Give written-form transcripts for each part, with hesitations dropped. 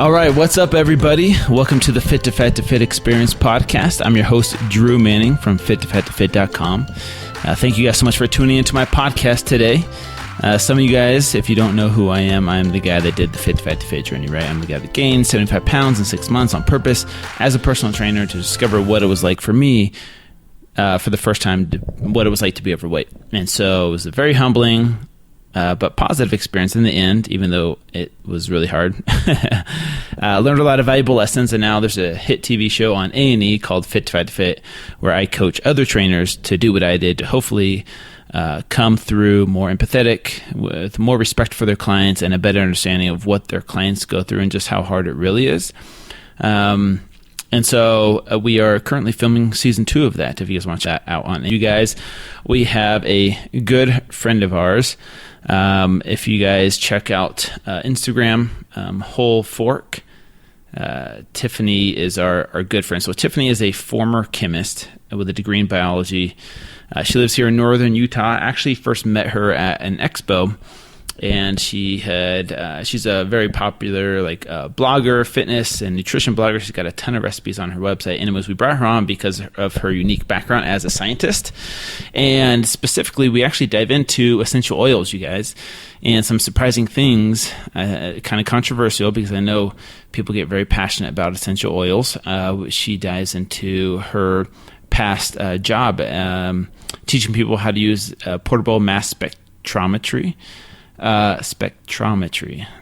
All right, what's up, everybody? Welcome to the Fit to Fat to Fit Experience podcast. I'm your host, Drew Manning from fit2fat2fit.com. Thank you guys so much for tuning into my podcast today. Some of you guys, if you don't know who I am the guy that did the Fit to Fat to Fit journey, right? I'm the guy that gained 75 pounds in 6 months on purpose as a personal trainer to discover what it was like for me for the first time, what it was like to be overweight. And so it was a very humbling but positive experience in the end, even though it was really hard. Learned a lot of valuable lessons, and now there's a hit TV show on A&E called Fit to Fat to Fit, where I coach other trainers to do what I did to hopefully come through more empathetic, with more respect for their clients and a better understanding of what their clients go through and just how hard it really is. And so we are currently filming season 2 of that. If you guys want to chat out on it, you guys, we have a good friend of ours. If you guys check out Instagram, Whole Fork, Tiffany is our good friend. So Tiffany is a former chemist with a degree in biology. She lives here in northern Utah. I actually first met her at an expo, and she's a very popular blogger, fitness and nutrition blogger. She's got a ton of recipes on her website. Anyways, we brought her on because of her unique background as a scientist. And specifically, we actually dive into essential oils, you guys, and some surprising things, kind of controversial because I know people get very passionate about essential oils. She dives into her past job teaching people how to use portable mass spectrometry. I'm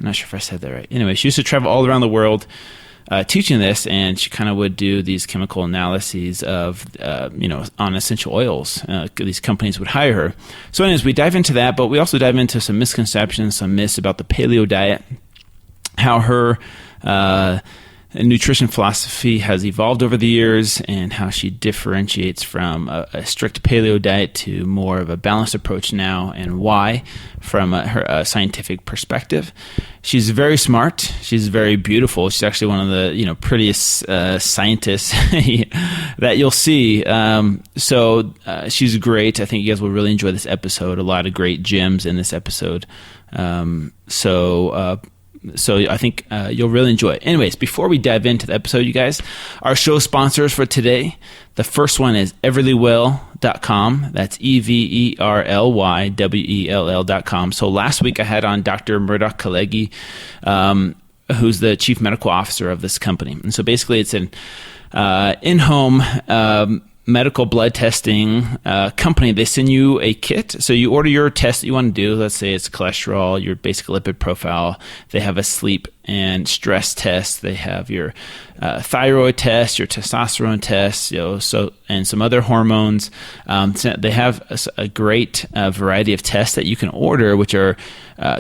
not sure if I said that right. Anyway, she used to travel all around the world teaching this, and she kind of would do these chemical analyses of, on essential oils. These companies would hire her. So anyways, we dive into that, but we also dive into some misconceptions, some myths about the paleo diet, how her nutrition philosophy has evolved over the years, and how she differentiates from a strict paleo diet to more of a balanced approach now, and why from her scientific perspective. She's very smart. She's very beautiful. She's actually one of the prettiest scientists that you'll see. So she's great. I think you guys will really enjoy this episode. A lot of great gems in this episode. So I think you'll really enjoy it. Anyways, before we dive into the episode, you guys, our show sponsors for today, the first one is everlywell.com. That's EVERLYWELL.com. So last week I had on Dr. Murdock, who's the chief medical officer of this company. And so basically it's an in-home medical blood testing company. They send you a kit. So you order your test that you want to do. Let's say it's cholesterol, your basic lipid profile. They have a sleep and stress test. They have your thyroid test, your testosterone test, and some other hormones. So they have a great variety of tests that you can order, which are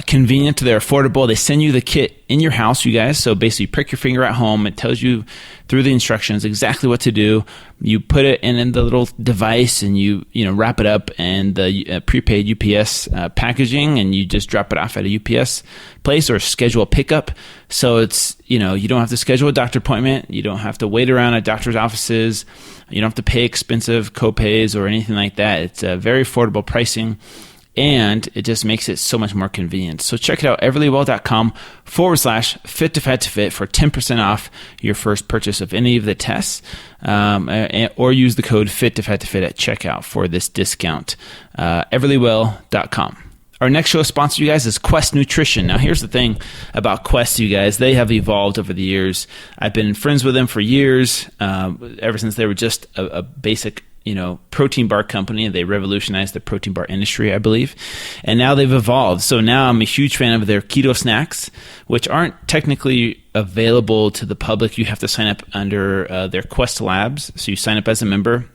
convenient. They're affordable. They send you the kit in your house, you guys. So basically, you prick your finger at home. It tells you through the instructions exactly what to do. You put it in the little device, and you wrap it up in the prepaid UPS packaging, and you just drop it off at a UPS place or schedule a pickup. So it's, you don't have to schedule a doctor appointment. You don't have to wait around at doctor's offices. You don't have to pay expensive copays or anything like that. It's very affordable pricing, and it just makes it so much more convenient. So check it out, everlywell.com/fit2fat2fit for 10% off your first purchase of any of the tests, or use the code fit2fat2fit at checkout for this discount. Everlywell.com. Our next show sponsor, you guys, is Quest Nutrition. Now, here's the thing about Quest, you guys. They have evolved over the years. I've been friends with them for years, ever since they were just a basic protein bar company. They revolutionized the protein bar industry, I believe. And now they've evolved. So now I'm a huge fan of their keto snacks, which aren't technically available to the public. You have to sign up under their Quest Labs. So you sign up as a member.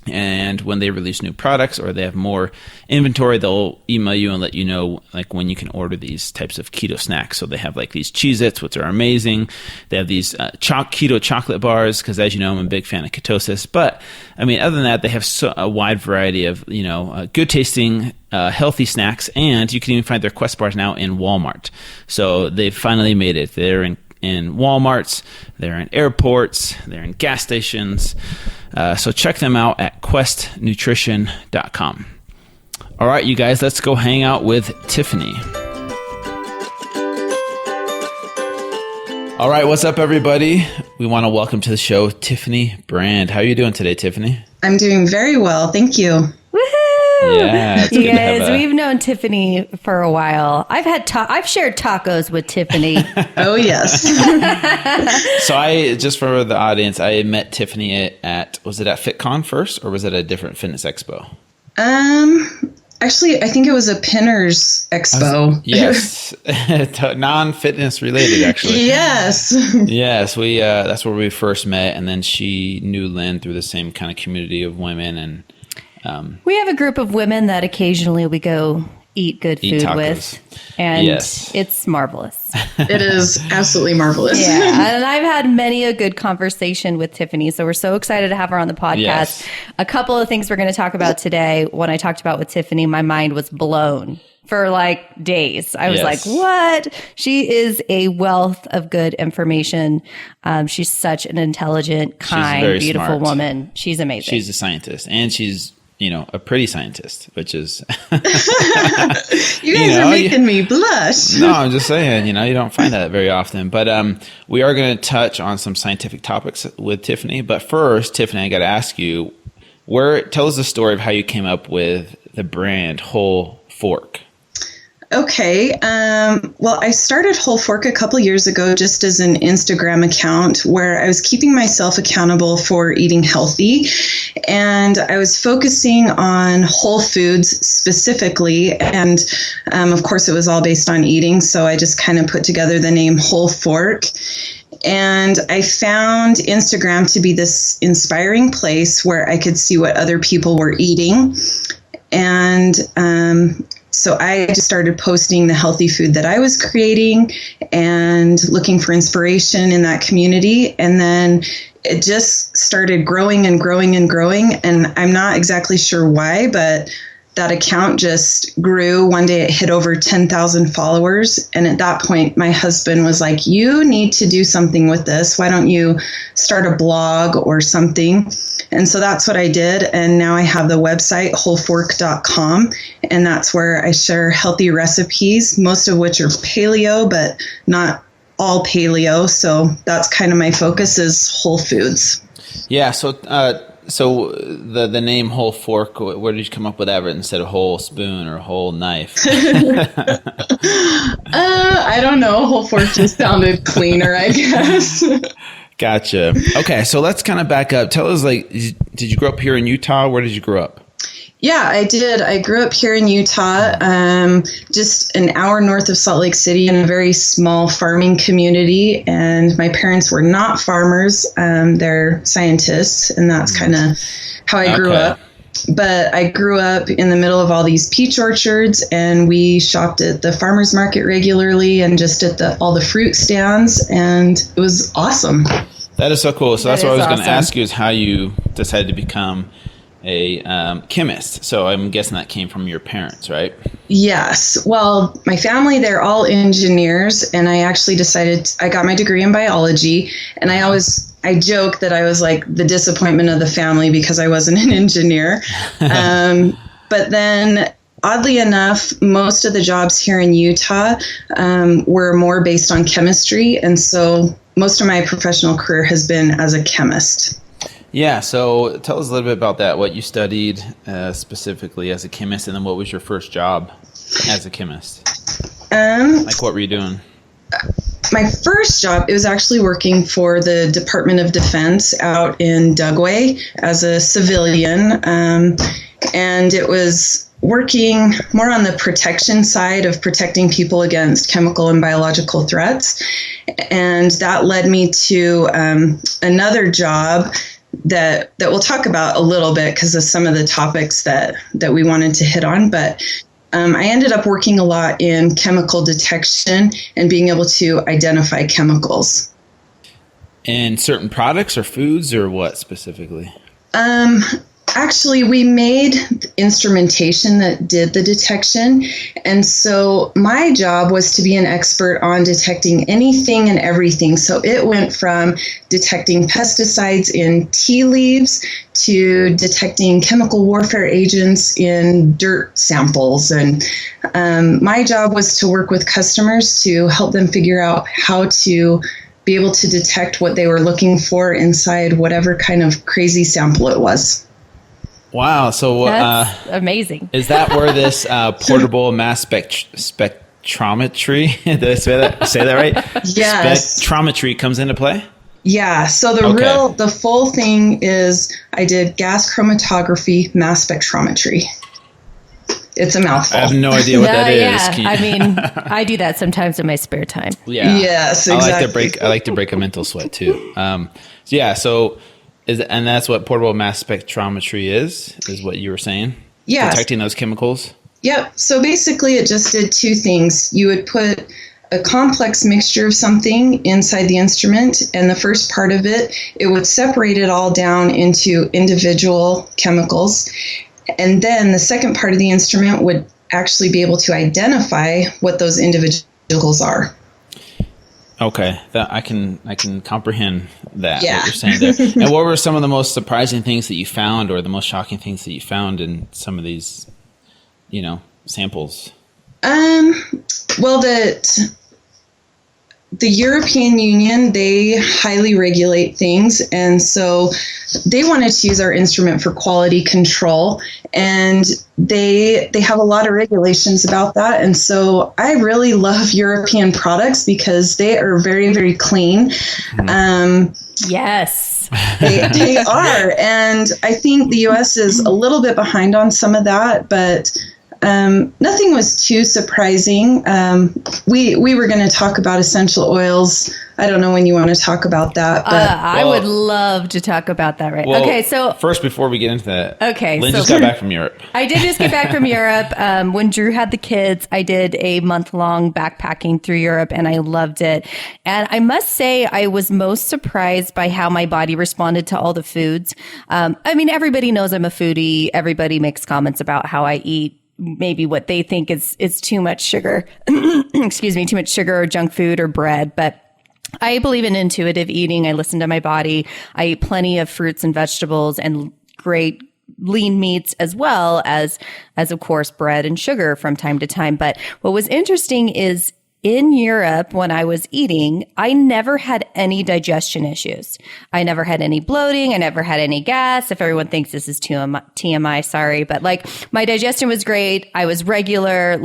And when they release new products or they have more inventory, they'll email you and let you know when you can order these types of keto snacks. So they have these Cheez-Its, which are amazing. They have these keto chocolate bars, because as you know, I'm a big fan of Ketosis. But I mean, other than that, they have a wide variety of good tasting, healthy snacks, and you can even find their Quest bars now in Walmart. So they've finally made it. They're in Walmarts, they're in airports, they're in gas stations. So check them out at questnutrition.com. All right, you guys, let's go hang out with Tiffany. All right, what's up, everybody? We want to welcome to the show Tiffany Brand. How are you doing today, Tiffany? I'm doing very well, thank you. Woohoo! Yeah, it's you good guys, to have we've known Tiffany for a while. I've shared tacos with Tiffany. Oh yes. So I, just for the audience, I met Tiffany at was it at FitCon first, or was it a different fitness expo? Actually, I think it was a Pinners Expo. Yes, non-fitness related, actually. Yes. Yes, we that's where we first met, and then she knew Lynn through the same kind of community of women, and We have a group of women that occasionally we go eat good food tacos with, and Yes. it's marvelous. It is absolutely marvelous. Yeah, and I've had many a good conversation with Tiffany, so we're so excited to have her on the podcast. Yes. A couple of things we're going to talk about today. When I talked about with Tiffany, my mind was blown for like days. I was Yes. like, what? She is a wealth of good information. She's such an intelligent, kind, very beautiful smart. woman. She's amazing. she's a scientist, and she's a pretty scientist, which is You guys are making me blush. no, I'm just saying, you don't find that very often. But we are going to touch on some scientific topics with Tiffany. But first, Tiffany, I got to ask you, tell us the story of how you came up with the brand Whole Fork. Okay. Well, I started Whole Fork a couple years ago just as an Instagram account where I was keeping myself accountable for eating healthy. And I was focusing on whole foods specifically. And of course, it was all based on eating. So I just kind of put together the name Whole Fork. And I found Instagram to be this inspiring place where I could see what other people were eating. And so I just started posting the healthy food that I was creating and looking for inspiration in that community. And then it just started growing and growing and growing. And I'm not exactly sure why, but that account just grew. One day it hit over 10,000 followers. And at that point, my husband was like, you need to do something with this. Why don't you start a blog or something? And so that's what I did. And now I have the website, wholefork.com. And that's where I share healthy recipes, most of which are paleo, but not all paleo. So that's kind of my focus is whole foods. Yeah. So the name Whole Fork, where did you come up with that instead of whole spoon or whole knife? I don't know. Whole Fork just sounded cleaner, I guess. Gotcha. Okay, so let's kind of back up. Tell us, did you grow up here in Utah? Where did you grow up? Yeah, I did. I grew up here in Utah, just an hour north of Salt Lake City in a very small farming community. And my parents were not farmers. They're scientists, and that's kind of how I grew up. But I grew up in the middle of all these peach orchards, and we shopped at the farmers market regularly and just at all the fruit stands, and it was awesome. That is so cool. So that's what I was going to awesome. ask you, is how you decided to become a chemist. So I'm guessing that came from your parents, right? Yes. Well, my family, they're all engineers, and I actually decided I got my degree in biology, and I joke that I was like the disappointment of the family because I wasn't an engineer. But then oddly enough, most of the jobs here in Utah were more based on chemistry. And so most of my professional career has been as a chemist. Yeah, so tell us a little bit about that, what you studied specifically as a chemist, and then what was your first job as a chemist? What were you doing? My first job, it was actually working for the Department of Defense out in Dugway as a civilian. And it was working more on the protection side of protecting people against chemical and biological threats. And that led me to another job that we'll talk about a little bit because of some of the topics that we wanted to hit on. But I ended up working a lot in chemical detection and being able to identify chemicals. In certain products or foods, or what specifically? Actually, we made instrumentation that did the detection. And so my job was to be an expert on detecting anything and everything. So it went from detecting pesticides in tea leaves to detecting chemical warfare agents in dirt samples. And my job was to work with customers to help them figure out how to be able to detect what they were looking for inside whatever kind of crazy sample it was. Wow. So that's amazing. Is that where this portable mass spectrometry, did I say that right? Yes. Spectrometry comes into play? Yeah. So the full thing is I did gas chromatography mass spectrometry. It's a mouthful. I have no idea what that is. Yeah. I mean, I do that sometimes in my spare time. Yeah. Yes, exactly. I like to break a mental sweat too. And that's what portable mass spectrometry is what you were saying? Yeah. Detecting those chemicals? Yep. So basically it just did two things. You would put a complex mixture of something inside the instrument, and the first part of it would separate it all down into individual chemicals. And then the second part of the instrument would actually be able to identify what those individuals are. Okay, that I can comprehend that, Yeah. what you're saying there. And what were some of the most surprising things that you found, or the most shocking things that you found in some of these, samples? Well, the European Union, they highly regulate things, and so they wanted to use our instrument for quality control, and they have a lot of regulations about that. And so I really love European products because they are very, very clean. Yes. They are, and I think the US is a little bit behind on some of that, but nothing was too surprising. We were going to talk about essential oils. I don't know when you want to talk about that. But I would love to talk about that. Well, okay, so first, before we get into that, okay, Lynn just got back from Europe. I did just get back from Europe. When Drew had the kids, I did a month-long backpacking through Europe, and I loved it. And I must say, I was most surprised by how my body responded to all the foods. I mean, everybody knows I'm a foodie. Everybody makes comments about how I eat. Maybe what they think is too much sugar, excuse me, too much sugar or junk food or bread. But I believe in intuitive eating. I listen to my body. I eat plenty of fruits and vegetables and great lean meats, as well as of course, bread and sugar from time to time. But what was interesting is in Europe, when I was eating, I never had any digestion issues. I never had any bloating. I never had any gas. If everyone thinks this is TMI, sorry. But my digestion was great. I was regular.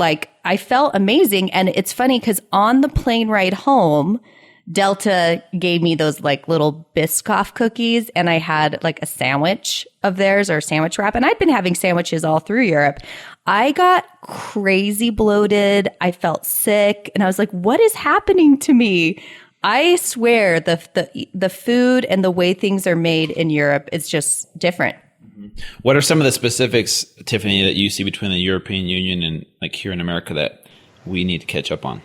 I felt amazing. And it's funny because on the plane ride home, Delta gave me those little Biscoff cookies, and I had a sandwich of theirs, or sandwich wrap. And I'd been having sandwiches all through Europe. I got crazy bloated. I felt sick, and I was like, what is happening to me? I swear the food and the way things are made in Europe is just different. What are some of the specifics, Tiffany, that you see between the European Union and here in America that we need to catch up on?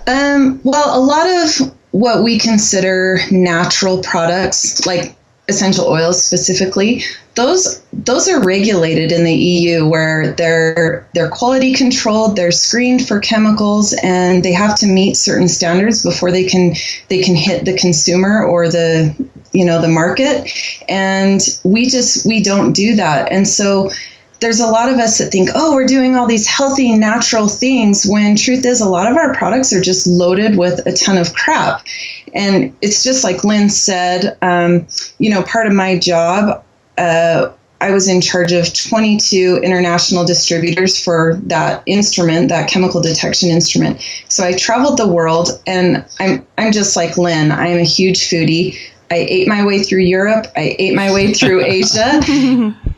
Well, a lot of what we consider natural products, like essential oils specifically, those are regulated in the EU, where they're quality controlled, they're screened for chemicals, and they have to meet certain standards before they can hit the consumer or the market. And we don't do that. And so there's a lot of us that think, oh, we're doing all these healthy, natural things, when truth is a lot of our products are just loaded with a ton of crap. And it's just like Lynn said, part of my job, I was in charge of 22 international distributors for that instrument, that chemical detection instrument. So I traveled the world, and I'm just like Lynn. I am a huge foodie. I ate my way through Europe. I ate my way through Asia.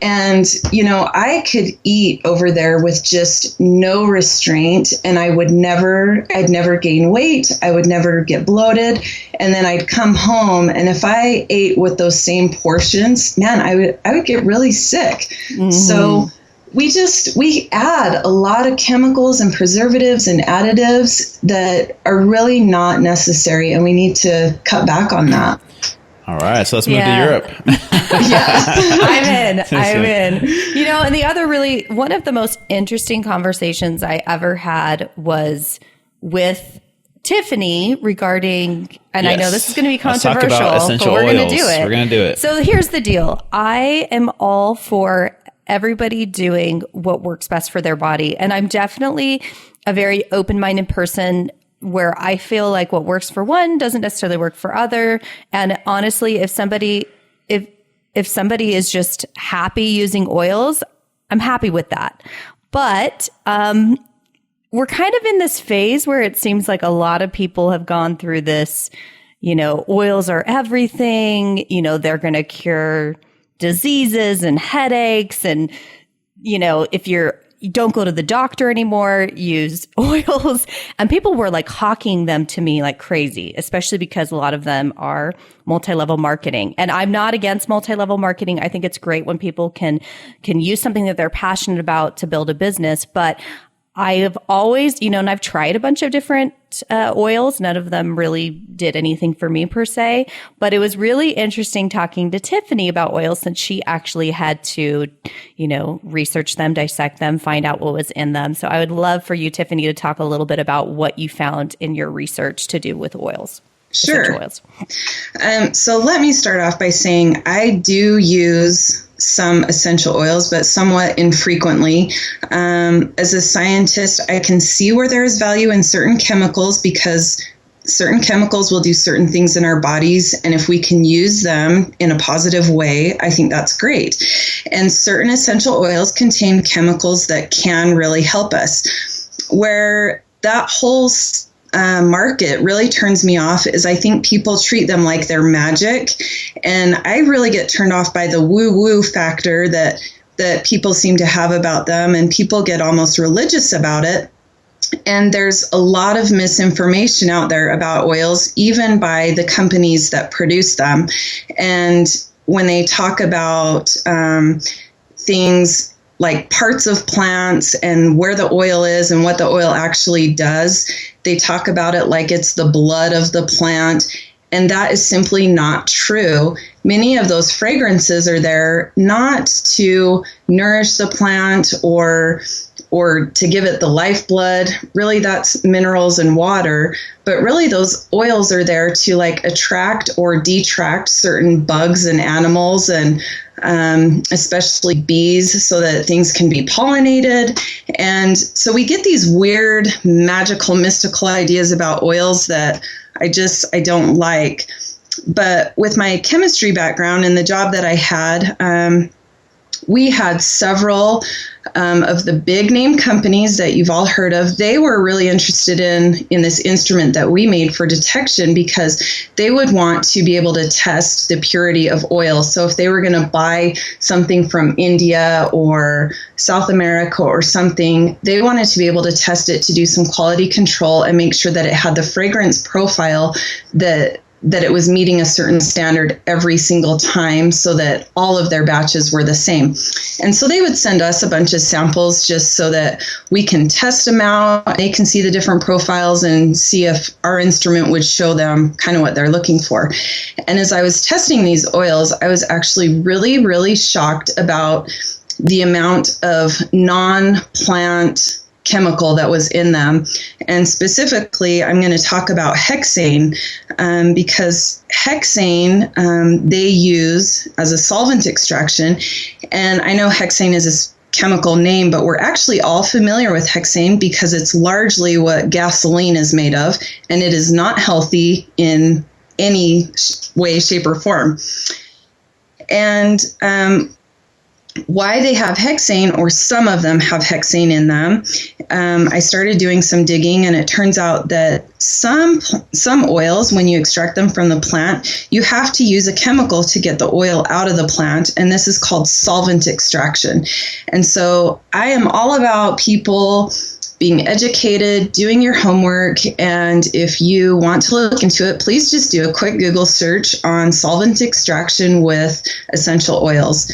And, I could eat over there with just no restraint, and I'd never gain weight. I would never get bloated. And then I'd come home, and if I ate with those same portions, man, I would get really sick. Mm-hmm. So we add a lot of chemicals and preservatives and additives that are really not necessary, and we need to cut back on that. All right, so let's move to Europe. I'm in. And the other one of the most interesting conversations I ever had was with Tiffany regarding, and yes, I know this is going to be controversial, but we're going to do it. We're going to do it. So here's the deal. I am all for everybody doing what works best for their body. And I'm definitely a very open-minded person. where I feel like what works for one doesn't necessarily work for other. And honestly, if somebody is just happy using oils, I'm happy with that. But we're kind of in this phase where it seems like a lot of people have gone through this, oils are everything, they're going to cure diseases and headaches. And, if you don't go to the doctor anymore, use oils. And people were like hawking them to me like crazy, especially because a lot of them are multi-level marketing. And I'm not against multi-level marketing. I think it's great when people can use something that they're passionate about to build a business. But I have always, and I've tried a bunch of different oils. None of them really did anything for me per se, but it was really interesting talking to Tiffany about oils since she actually had to, research them, dissect them, find out what was in them. So I would love for you, Tiffany, to talk a little bit about what you found in your research to do with oils. Sure. Oils. So let me start off by saying I do use some essential oils, but somewhat infrequently. As a scientist, I can see where there is value in certain chemicals because certain chemicals will do certain things in our bodies. And if we can use them in a positive way, I think that's great. And certain essential oils contain chemicals that can really help us. Where that whole market really turns me off is I think people treat them like they're magic. And I really get turned off by the woo-woo factor that people seem to have about them, and people get almost religious about it. And there's a lot of misinformation out there about oils, even by the companies that produce them. And when they talk about things like parts of plants and where the oil is and what the oil actually does, they talk about it like it's the blood of the plant. And that is simply not true. Many of those fragrances are there not to nourish the plant or to give it the lifeblood. Really, that's minerals and water. But really, those oils are there to like attract or detract certain bugs and animals, and especially bees, so that things can be pollinated. And so we get these weird, magical, mystical ideas about oils that I don't like. But with my chemistry background and the job that I had, we had several of the big name companies that you've all heard of. They were really interested in this instrument that we made for detection because they would want to be able to test the purity of oil. So if they were going to buy something from India or South America or something, they wanted to be able to test it to do some quality control and make sure that it had the fragrance profile that it was meeting a certain standard every single time, so that all of their batches were the same. And so they would send us a bunch of samples just so that we can test them out. They can see the different profiles and see if our instrument would show them kind of what they're looking for. And as I was testing these oils, I was actually really, really shocked about the amount of non-plant chemical that was in them. And specifically, I'm going to talk about hexane because hexane they use as a solvent extraction. And I know hexane is a chemical name, but we're actually all familiar with hexane because it's largely what gasoline is made of, and it is not healthy in any way, shape, or form. And why they have hexane, or some of them have hexane in them, I started doing some digging, and it turns out that some oils, when you extract them from the plant, you have to use a chemical to get the oil out of the plant, and this is called solvent extraction. And so I am all about people being educated, doing your homework, and if you want to look into it, please just do a quick Google search on solvent extraction with essential oils.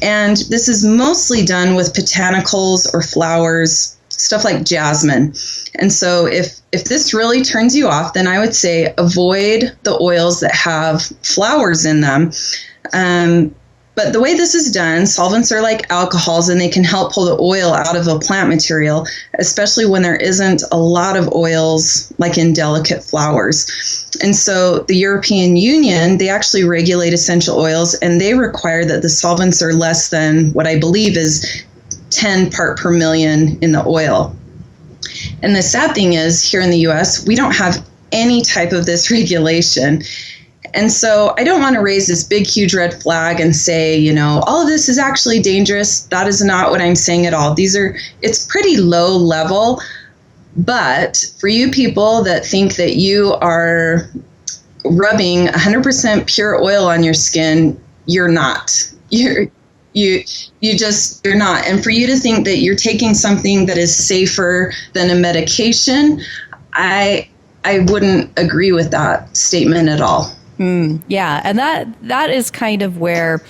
And this is mostly done with botanicals or flowers, stuff like jasmine. And so if this really turns you off, then I would say avoid the oils that have flowers in them. But the way this is done, solvents are like alcohols, and they can help pull the oil out of a plant material, especially when there isn't a lot of oils like in delicate flowers. And so the European Union, they actually regulate essential oils, and they require that the solvents are less than what I believe is 10 part per million in the oil. And the sad thing is, here in the US, we don't have any type of this regulation. And so I don't want to raise this big, huge red flag and say, all of this is actually dangerous. That is not what I'm saying at all. It's pretty low level. But for you people that think that you are rubbing 100% pure oil on your skin, you're not. You're not. And for you to think that you're taking something that is safer than a medication, I wouldn't agree with that statement at all. Yeah. And that is kind of where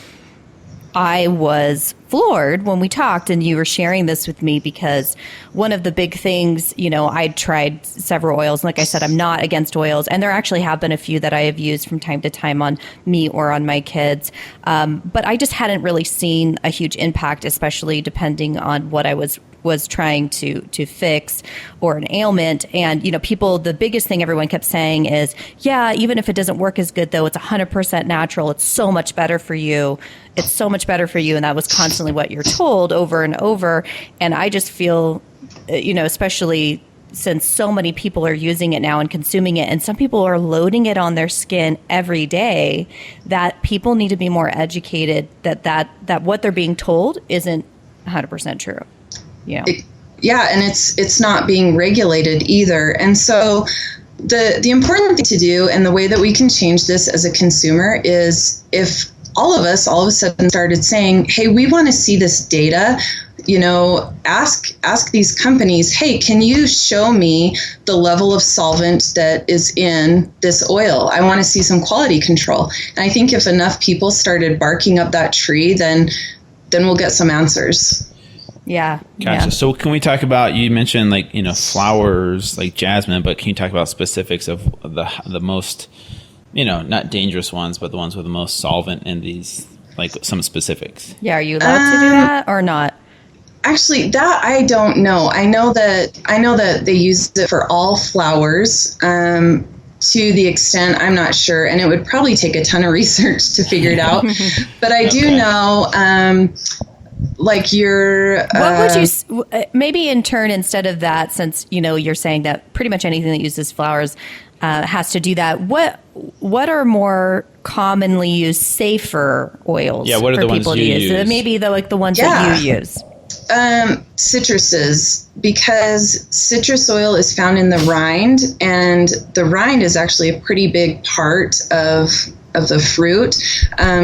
I was floored when we talked and you were sharing this with me, because one of the big things, I'd tried several oils. Like I said, I'm not against oils. And there actually have been a few that I have used from time to time on me or on my kids. But I just hadn't really seen a huge impact, especially depending on what I was trying to fix or an ailment. And, people, the biggest thing everyone kept saying is, yeah, even if it doesn't work as good, though, it's 100% natural. It's so much better for you. It's so much better for you. And that was constantly what you're told over and over. And I just feel, especially since so many people are using it now and consuming it, and some people are loading it on their skin every day, that people need to be more educated that what they're being told isn't 100% true. And it's not being regulated either. And so the important thing to do, and the way that we can change this as a consumer, is if all of us all of a sudden started saying, hey, we want to see this data, ask these companies, hey, can you show me the level of solvent that is in this oil? I want to see some quality control. And I think if enough people started barking up that tree, then we'll get some answers. Yeah. Gotcha. Yeah. So can we talk about, you mentioned flowers like jasmine, but can you talk about specifics of the most, not dangerous ones, but the ones with the most solvent in these, like some specifics? Yeah. Are you allowed to do that or not? Actually, that I don't know. I know that they use it for all flowers. To the extent, I'm not sure, and it would probably take a ton of research to figure it out. But I do know, what would you maybe in turn, instead of that, since you're saying that pretty much anything that uses flowers has to do that, what are more commonly used safer oils what are for the people ones to you use? Maybe the ones that you use. Citruses, because citrus oil is found in the rind, and the rind is actually a pretty big part of the fruit.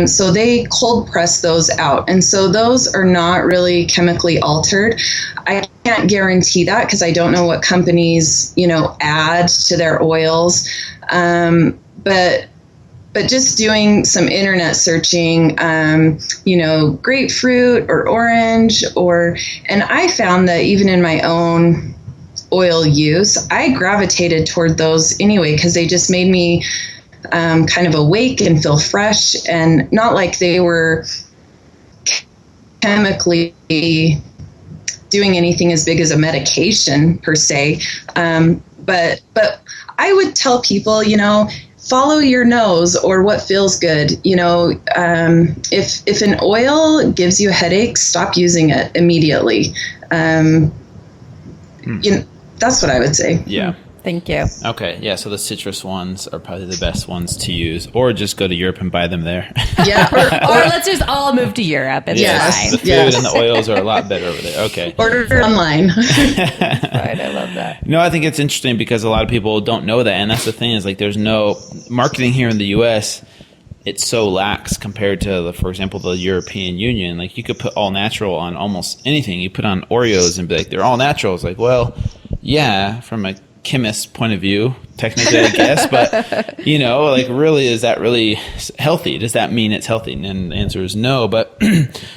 So they cold press those out. And so those are not really chemically altered. I can't guarantee that because I don't know what companies, add to their oils. But just doing some internet searching, grapefruit or orange, and I found that even in my own oil use, I gravitated toward those anyway, because they just made me kind of awake and feel fresh, and not like they were chemically doing anything as big as a medication per se. But I would tell people, follow your nose or what feels good. If an oil gives you a headache, stop using it immediately. That's what I would say. Yeah. Thank you. Okay. Yeah. So the citrus ones are probably the best ones to use, or just go to Europe and buy them there. Yeah. Or let's just all move to Europe. It's fine. The food and the oils are a lot better over there. Okay. Order online. Right. I love that. No, I think it's interesting because a lot of people don't know that. And that's the thing, is there's no marketing here in the U.S. It's so lax compared to, for example, the European Union. Like, you could put all natural on almost anything. You put on Oreos and be like, they're all natural. It's like, well, yeah, from a chemist point of view, technically, I guess, but really, is that really healthy? Does that mean it's healthy? And the answer is no. But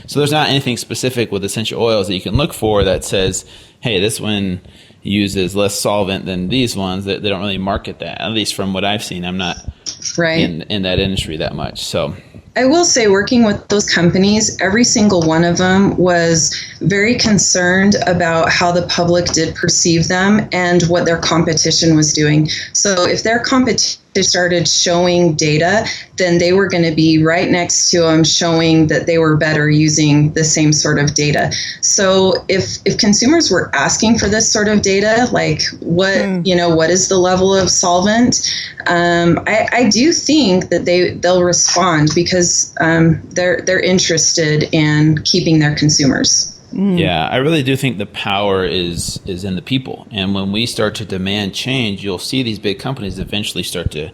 so there's not anything specific with essential oils that you can look for that says, hey, this one uses less solvent than these ones. That they don't really market that, at least from what I've seen. I'm not in that industry that much. So I will say, working with those companies, every single one of them was very concerned about how the public did perceive them and what their competition was doing. So if their competition they started showing data, then they were going to be right next to them showing that they were better using the same sort of data. So if consumers were asking for this sort of data, like what is the level of solvent, I do think that they'll respond because they're interested in keeping their consumers. Yeah, I really do think the power is in the people. And when we start to demand change, you'll see these big companies eventually start to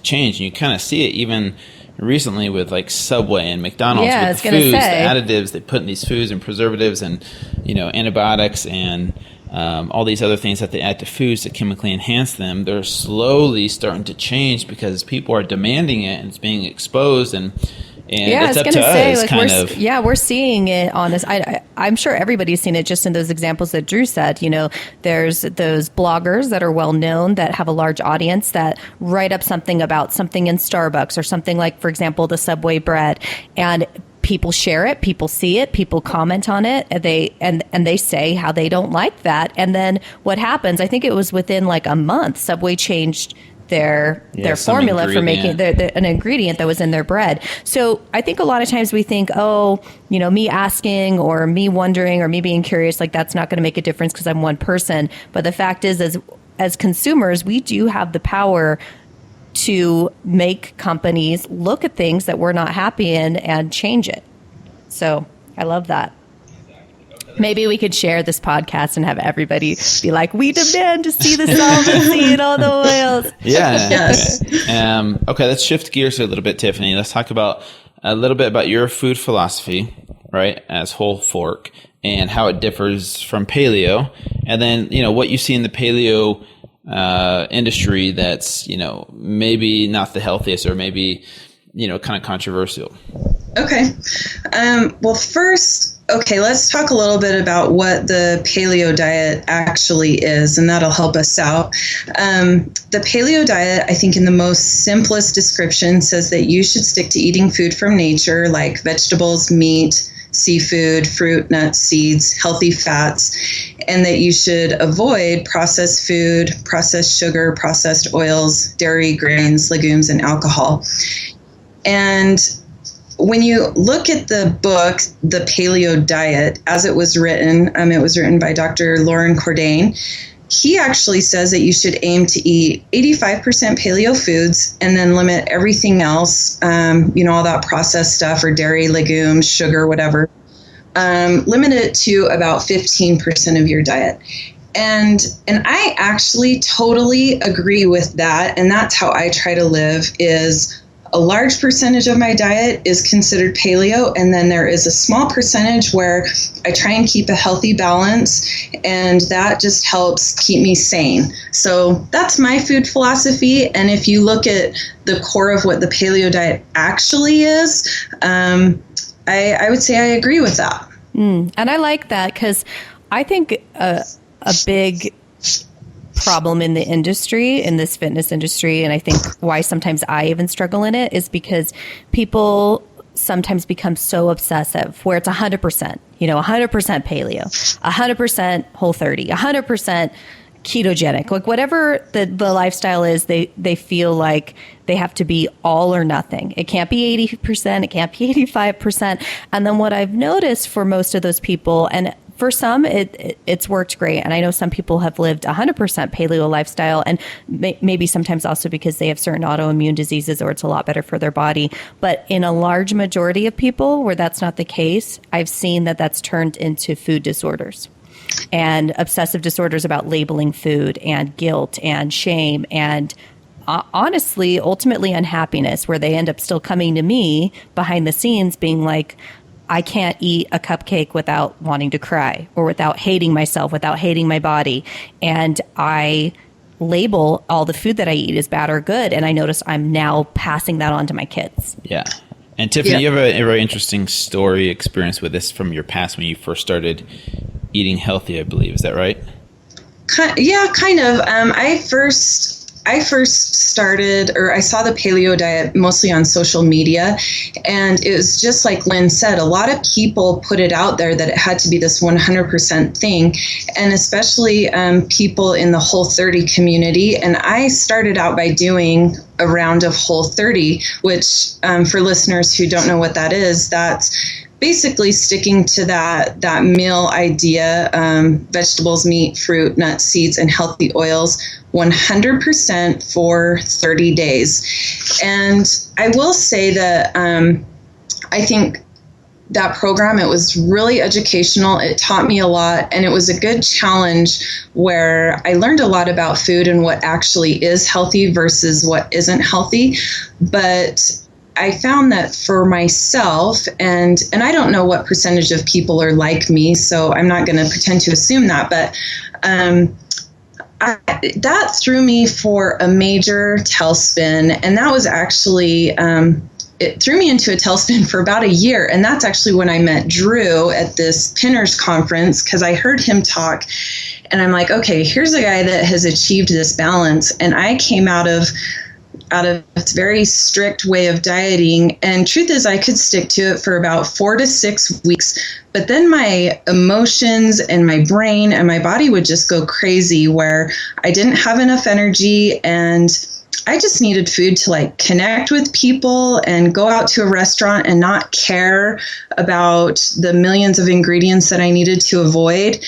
change. And you kind of see it even recently with like Subway and McDonald's with the foods, the additives they put in these foods and preservatives and, antibiotics and all these other things that they add to foods to chemically enhance them. They're slowly starting to change because people are demanding it and it's being exposed and it's up to us, we're seeing it on this. I'm sure everybody's seen it just in those examples that Drew said. There's those bloggers that are well known that have a large audience that write up something about something in Starbucks or something like, for example, the Subway bread, and people share it, people see it, people comment on it, and they say how they don't like that. And then what happens? I think it was within like a month, Subway changed their formula for making an ingredient that was in their bread. So I think a lot of times we think, me asking or me wondering or me being curious, like that's not going to make a difference because I'm one person. But the fact is, as consumers, we do have the power to make companies look at things that we're not happy in and change it. So I love that. Maybe we could share this podcast and have everybody be like, we demand to see the solvency in all the oils. Yeah. Yes. Okay, let's shift gears a little bit, Tiffany. Let's talk about a little bit about your food philosophy, right, as whole fork, and how it differs from paleo. And then, what you see in the paleo industry that's, maybe not the healthiest or maybe, kind of controversial. Okay. Well, first, let's talk a little bit about what the paleo diet actually is, and that'll help us out. The paleo diet, I think in the most simplest description, says that you should stick to eating food from nature, like vegetables, meat, seafood, fruit, nuts, seeds, healthy fats, and that you should avoid processed food, processed sugar, processed oils, dairy, grains, legumes, and alcohol. And when you look at the book, The Paleo Diet, as it was written by Dr. Lauren Cordain. He actually says that you should aim to eat 85% paleo foods and then limit everything else, all that processed stuff or dairy, legumes, sugar, whatever. Limit it to about 15% of your diet. And I actually totally agree with that. And that's how I try to live is a large percentage of my diet is considered paleo, and then there is a small percentage where I try and keep a healthy balance, and that just helps keep me sane. So that's my food philosophy, and if you look at the core of what the paleo diet actually is, I would say I agree with that. And I like that because I think a big problem in the industry, in this fitness industry, and I think why sometimes I even struggle in it is because people sometimes become so obsessive where it's 100%, 100% paleo, 100% Whole30, 100% ketogenic, like whatever the lifestyle is, they feel like they have to be all or nothing. It can't be 80%, it can't be 85%. And then what I've noticed for most of those people, and for some, it's worked great. And I know some people have lived 100% paleo lifestyle, and maybe sometimes also because they have certain autoimmune diseases or it's a lot better for their body. But in a large majority of people where that's not the case, I've seen that that's turned into food disorders and obsessive disorders about labeling food and guilt and shame and honestly, ultimately unhappiness, where they end up still coming to me behind the scenes being like, I can't eat a cupcake without wanting to cry or without hating myself, without hating my body. And I label all the food that I eat as bad or good. And I notice I'm now passing that on to my kids. Yeah. And Tiffany, you have a very interesting story experience with this from your past when you first started eating healthy, I believe. Is that right? Yeah, kind of. I first I first started, or I saw the paleo diet mostly on social media, and it was just like Lynn said, a lot of people put it out there that it had to be this 100% thing, and especially people in the Whole30 community. And I started out by doing a round of Whole30, which for listeners who don't know what that is, that's basically sticking to that meal idea, vegetables, meat, fruit, nuts, seeds, and healthy oils, 100% for 30 days. And I will say that I think that program, it was really educational. It taught me a lot, and it was a good challenge where I learned a lot about food and what actually is healthy versus what isn't healthy. But I found that for myself, and I don't know what percentage of people are like me, so I'm not going to pretend to assume that, but that threw me for a major tailspin, and that was actually, it threw me into a tailspin for about a year, and that's actually when I met Drew at this Pinners conference, because I heard him talk, and I'm like, okay, here's a guy that has achieved this balance, and I came out of a very strict way of dieting. And truth is, I could stick to it for about 4 to 6 weeks, but then my emotions and my brain and my body would just go crazy where I didn't have enough energy, and I just needed food to like connect with people and go out to a restaurant and not care about the millions of ingredients that I needed to avoid.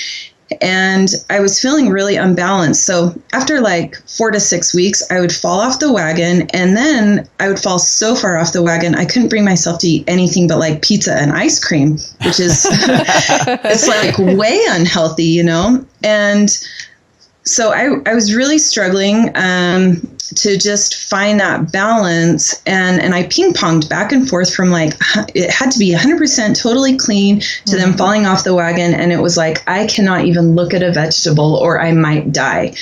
And I was feeling really unbalanced. So after like 4 to 6 weeks, I would fall off the wagon, and then I would fall so far off the wagon, I couldn't bring myself to eat anything but like pizza and ice cream, which is, it's like way unhealthy, you know? And so I was really struggling to just find that balance, and I ping-ponged back and forth from like, it had to be 100% totally clean to then falling off the wagon, and it was like, I cannot even look at a vegetable or I might die.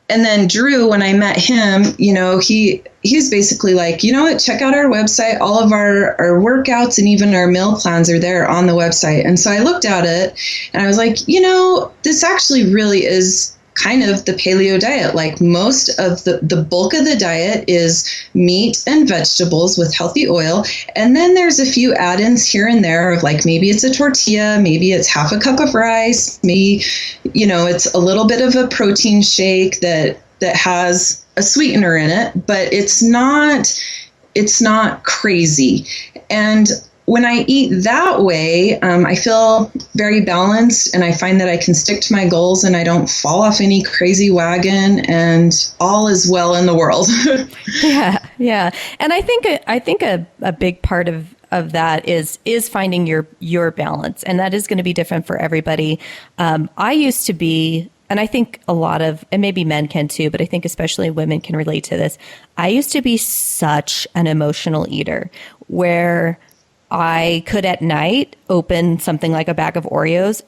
And then Drew, when I met him, you know, he's basically like, you know what, check out our website. All of our workouts and even our meal plans are there on the website. And so I looked at it and I was like, you know, this actually really is kind of the paleo diet. Like most of the bulk of the diet is meat and vegetables with healthy oil. And then there's a few add-ins here and there of like, maybe it's a tortilla, maybe it's half a cup of rice, maybe, you know, it's a little bit of a protein shake that has a sweetener in it, but it's not crazy. And when I eat that way, I feel very balanced, and I find that I can stick to my goals and I don't fall off any crazy wagon, and all is well in the world. Yeah. And I think a big part of that is finding your balance, and that is going to be different for everybody. I used to be, and I think a lot of, and maybe men can too, but I think especially women can relate to this. I used to be such an emotional eater where I could at night open something like a bag of Oreos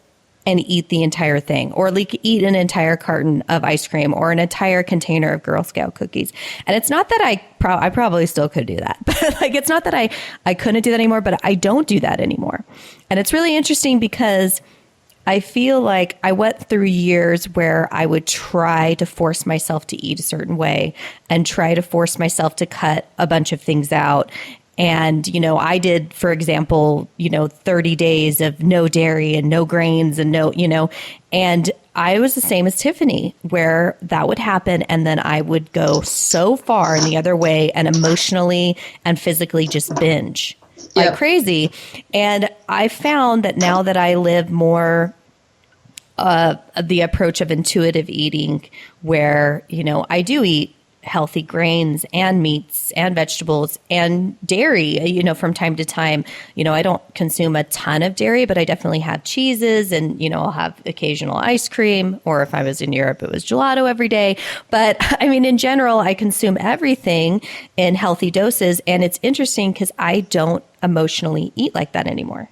and eat the entire thing, or like eat an entire carton of ice cream or an entire container of Girl Scout cookies. And it's not that I probably still could do that, but like, it's not that I couldn't do that anymore, but I don't do that anymore. And it's really interesting because I feel like I went through years where I would try to force myself to eat a certain way and try to force myself to cut a bunch of things out. And, you know, I did, for example, 30 days of no dairy and no grains and no, and I was the same as Tiffany, where that would happen. And then I would go so far in the other way and emotionally and physically just binge like crazy. And I found that now that I live more the approach of intuitive eating, where, I do eat healthy grains and meats and vegetables and dairy, from time to time. I don't consume a ton of dairy, but I definitely have cheeses and, I'll have occasional ice cream, or if I was in Europe, it was gelato every day. But I mean, in general, I consume everything in healthy doses. And it's interesting because I don't emotionally eat like that anymore.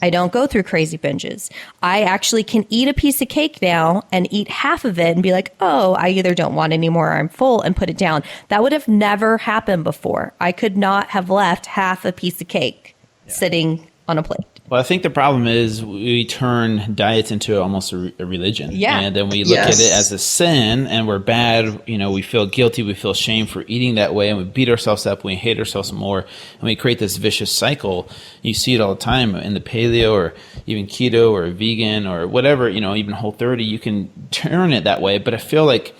I don't go through crazy binges. I actually can eat a piece of cake now and eat half of it and be like, oh, I either don't want any more or I'm full, and put it down. That would have never happened before. I could not have left half a piece of cake sitting on a plate. Well, I think the problem is we turn diets into almost a religion. Yeah. And then we look at it as a sin, and we're bad. We feel guilty. We feel shame for eating that way, and we beat ourselves up. We hate ourselves more, and we create this vicious cycle. You see it all the time in the paleo or even keto or vegan or whatever, even Whole30. You can turn it that way, but I feel like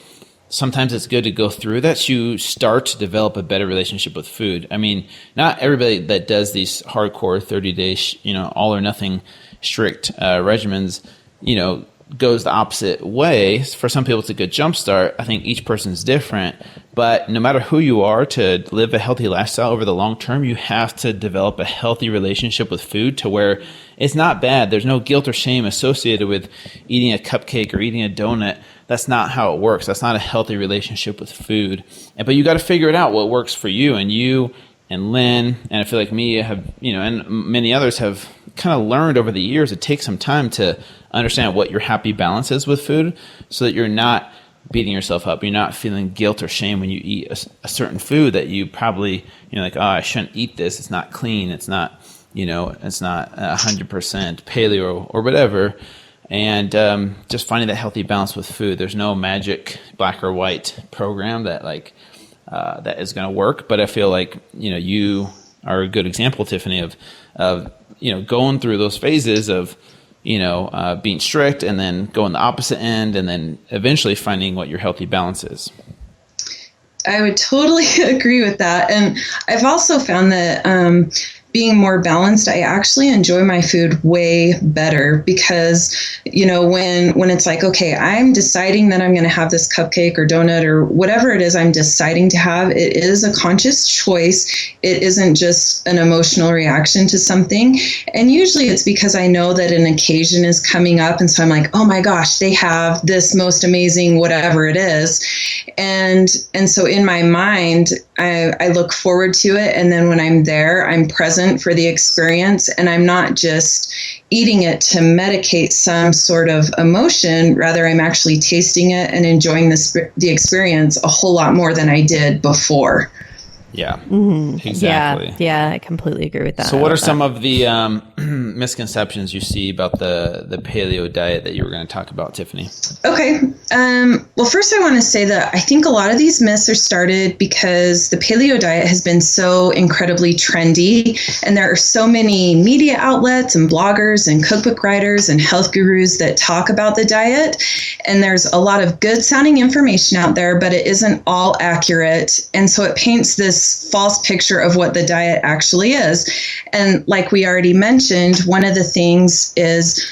sometimes it's good to go through that so you start to develop a better relationship with food. I mean, not everybody that does these hardcore 30-day, all or nothing strict regimens, goes the opposite way. For some people, it's a good jump start. I think each person's different. But no matter who you are, to live a healthy lifestyle over the long term, you have to develop a healthy relationship with food to where it's not bad. There's no guilt or shame associated with eating a cupcake or eating a donut. That's not how it works. That's not a healthy relationship with food. But you got to figure it out what works for you. And you and Lynn, and I feel like me have, and many others have kind of learned over the years. It takes some time to understand what your happy balance is with food so that you're not beating yourself up. You're not feeling guilt or shame when you eat a certain food that you probably, like, oh, I shouldn't eat this. It's not clean. It's not, it's not 100% paleo or whatever. And just finding that healthy balance with food. There's no magic black or white program that that is going to work. But I feel like, you are a good example, Tiffany, of going through those phases of, being strict and then going the opposite end and then eventually finding what your healthy balance is. I would totally agree with that. And I've also found that being more balanced, I actually enjoy my food way better because, when it's like, okay, I'm deciding that I'm going to have this cupcake or donut or whatever it is I'm deciding to have, it is a conscious choice. It isn't just an emotional reaction to something. And usually it's because I know that an occasion is coming up. And so I'm like, oh my gosh, they have this most amazing whatever it is. And so in my mind, I look forward to it. And then when I'm there, I'm present for the experience. And I'm not just eating it to medicate some sort of emotion. Rather, I'm actually tasting it and enjoying the experience a whole lot more than I did before. Yeah, Mm-hmm. exactly. Yeah, I completely agree with that. So what are some of the misconceptions you see about the paleo diet that you were going to talk about, Tiffany? Okay. Well, first I want to say that I think a lot of these myths are started because the paleo diet has been so incredibly trendy, and there are so many media outlets and bloggers and cookbook writers and health gurus that talk about the diet. And there's a lot of good sounding information out there, but it isn't all accurate. And so it paints this false picture of what the diet actually is. And like we already mentioned, one of the things is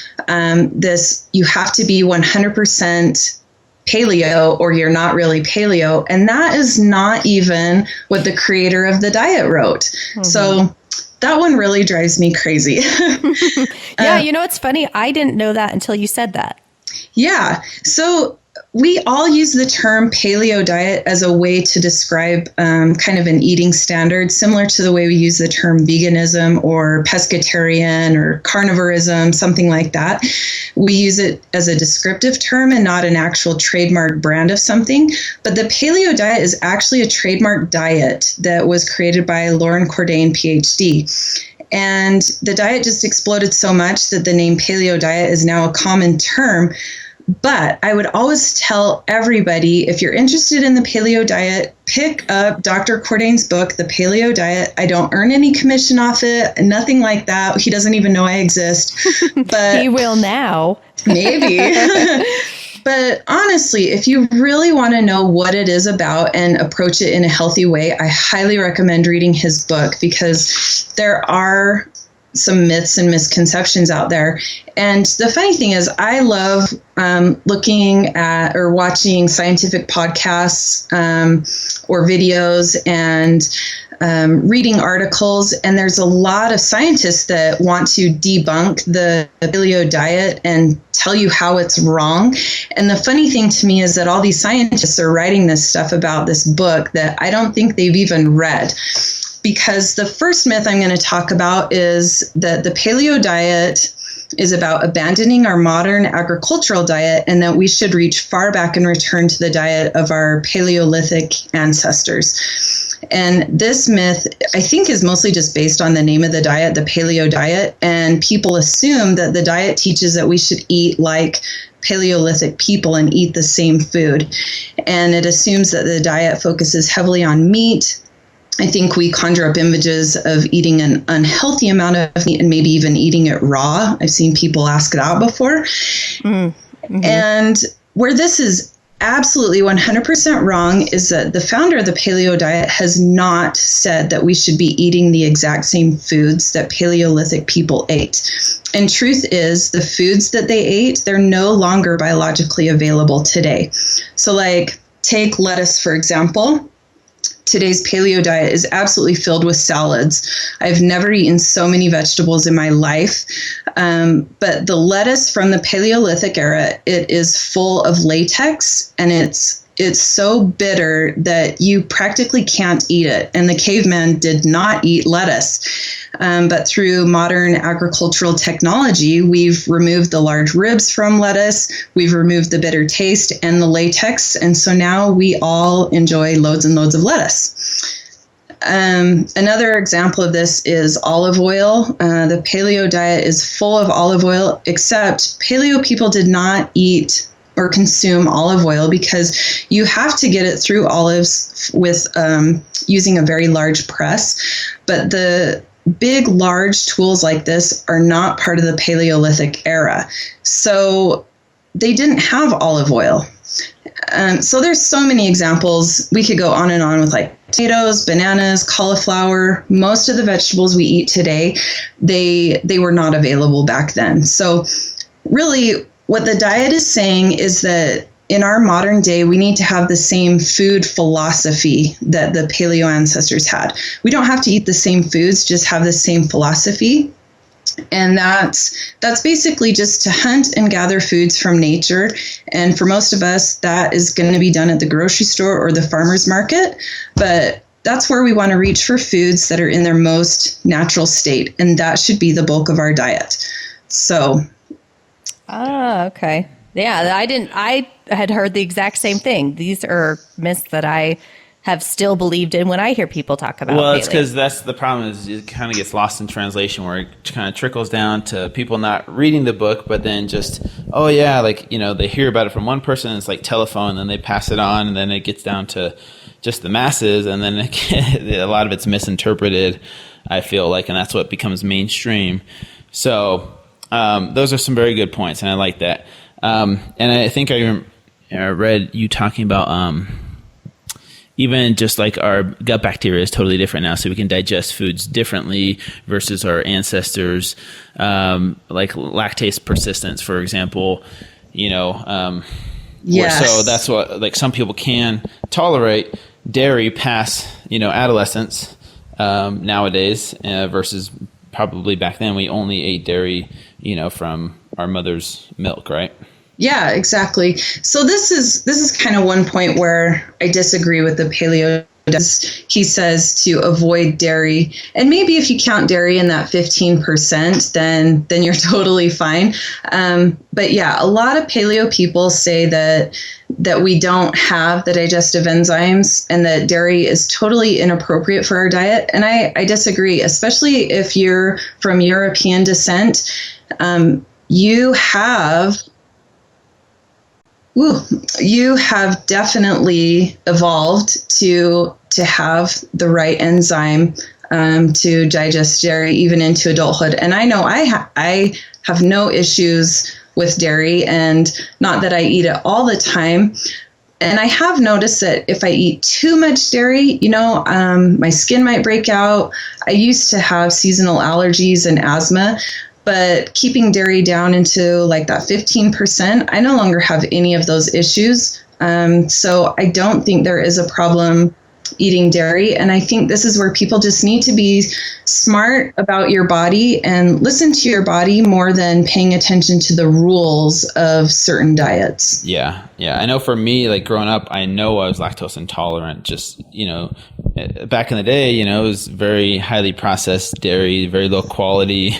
you have to be 100% paleo or you're not really paleo. And that is not even what the creator of the diet wrote. Mm-hmm. So that one really drives me crazy. Yeah, it's funny. I didn't know that until you said that. Yeah. So we all use the term paleo diet as a way to describe kind of an eating standard, similar to the way we use the term veganism or pescatarian or carnivorism, something like that. We use it as a descriptive term and not an actual trademark brand of something. But the paleo diet is actually a trademark diet that was created by Lauren Cordain, PhD. And the diet just exploded so much that the name paleo diet is now a common term. But I would always tell everybody, if you're interested in the paleo diet, pick up Dr. Cordain's book, The Paleo Diet. I don't earn any commission off it, nothing like that. He doesn't even know I exist. But he will now. Maybe. But honestly, if you really want to know what it is about and approach it in a healthy way, I highly recommend reading his book because there are some myths and misconceptions out there. And the funny thing is, I love looking at or watching scientific podcasts or videos and reading articles. And there's a lot of scientists that want to debunk the paleo diet and tell you how it's wrong. And the funny thing to me is that all these scientists are writing this stuff about this book that I don't think they've even read. Because the first myth I'm going to talk about is that the paleo diet is about abandoning our modern agricultural diet and that we should reach far back and return to the diet of our Paleolithic ancestors. And this myth, I think, is mostly just based on the name of the diet, the paleo diet. And people assume that the diet teaches that we should eat like Paleolithic people and eat the same food. And it assumes that the diet focuses heavily on meat. I think we conjure up images of eating an unhealthy amount of meat and maybe even eating it raw. I've seen people ask that before. Mm-hmm. And where this is absolutely 100% wrong is that the founder of the paleo diet has not said that we should be eating the exact same foods that Paleolithic people ate. And truth is, the foods that they ate, they're no longer biologically available today. So like, take lettuce, for example. Today's paleo diet is absolutely filled with salads. I've never eaten so many vegetables in my life. But the lettuce from the Paleolithic era, it is full of latex, and it's so bitter that you practically can't eat it. And the caveman did not eat lettuce. But through modern agricultural technology, we've removed the large ribs from lettuce, we've removed the bitter taste and the latex, and so now we all enjoy loads and loads of lettuce. Another example of this is olive oil. The paleo diet is full of olive oil, except paleo people did not eat or consume olive oil because you have to get it through olives with using a very large press. But the big, large tools like this are not part of the Paleolithic era. So they didn't have olive oil. So there's so many examples. We could go on and on with like potatoes, bananas, cauliflower. Most of the vegetables we eat today, they were not available back then. So really what the diet is saying is that in our modern day, we need to have the same food philosophy that the paleo ancestors had. We don't have to eat the same foods, just have the same philosophy. And that's basically just to hunt and gather foods from nature. And for most of us, that is going to be done at the grocery store or the farmer's market. But that's where we want to reach for foods that are in their most natural state. And that should be the bulk of our diet. So. Okay. Yeah, I had heard the exact same thing. These are myths that I have still believed in when I hear people talk about Well, paleo. it's because that's the problem is it kind of gets lost in translation where it kind of trickles down to people not reading the book, but then just, oh yeah, like, you know, they hear about it from one person and it's like telephone, and then they pass it on, and then it gets down to just the masses, and then a lot of it's misinterpreted, I feel like, and that's what becomes mainstream. So those are some very good points, and I like that. And I think I read you talking about even just like our gut bacteria is totally different now, so we can digest foods differently versus our ancestors. Like lactase persistence, for example, you know. Yes. So that's what, like, some people can tolerate dairy past, you know, adolescence nowadays versus probably back then we only ate dairy, you know, from our mother's milk, right? Yeah, exactly. So this is kind of one point where I disagree with the paleo. He says to avoid dairy, and maybe if you count dairy in that 15%, then you're totally fine. But yeah, a lot of paleo people say that we don't have the digestive enzymes and that dairy is totally inappropriate for our diet. And I disagree, especially if you're from European descent. You have definitely evolved to have the right enzyme to digest dairy even into adulthood. And I know I have no issues with dairy, and not that I eat it all the time. And I have noticed that if I eat too much dairy, you know, my skin might break out. I used to have seasonal allergies and asthma. But keeping dairy down into like that 15%, I no longer have any of those issues. So I don't think there is a problem eating dairy. And I think this is where people just need to be smart about your body and listen to your body more than paying attention to the rules of certain diets. Yeah. I know for me, like growing up, I know I was lactose intolerant. Just, you know, back in the day, you know, it was very highly processed dairy, very low quality.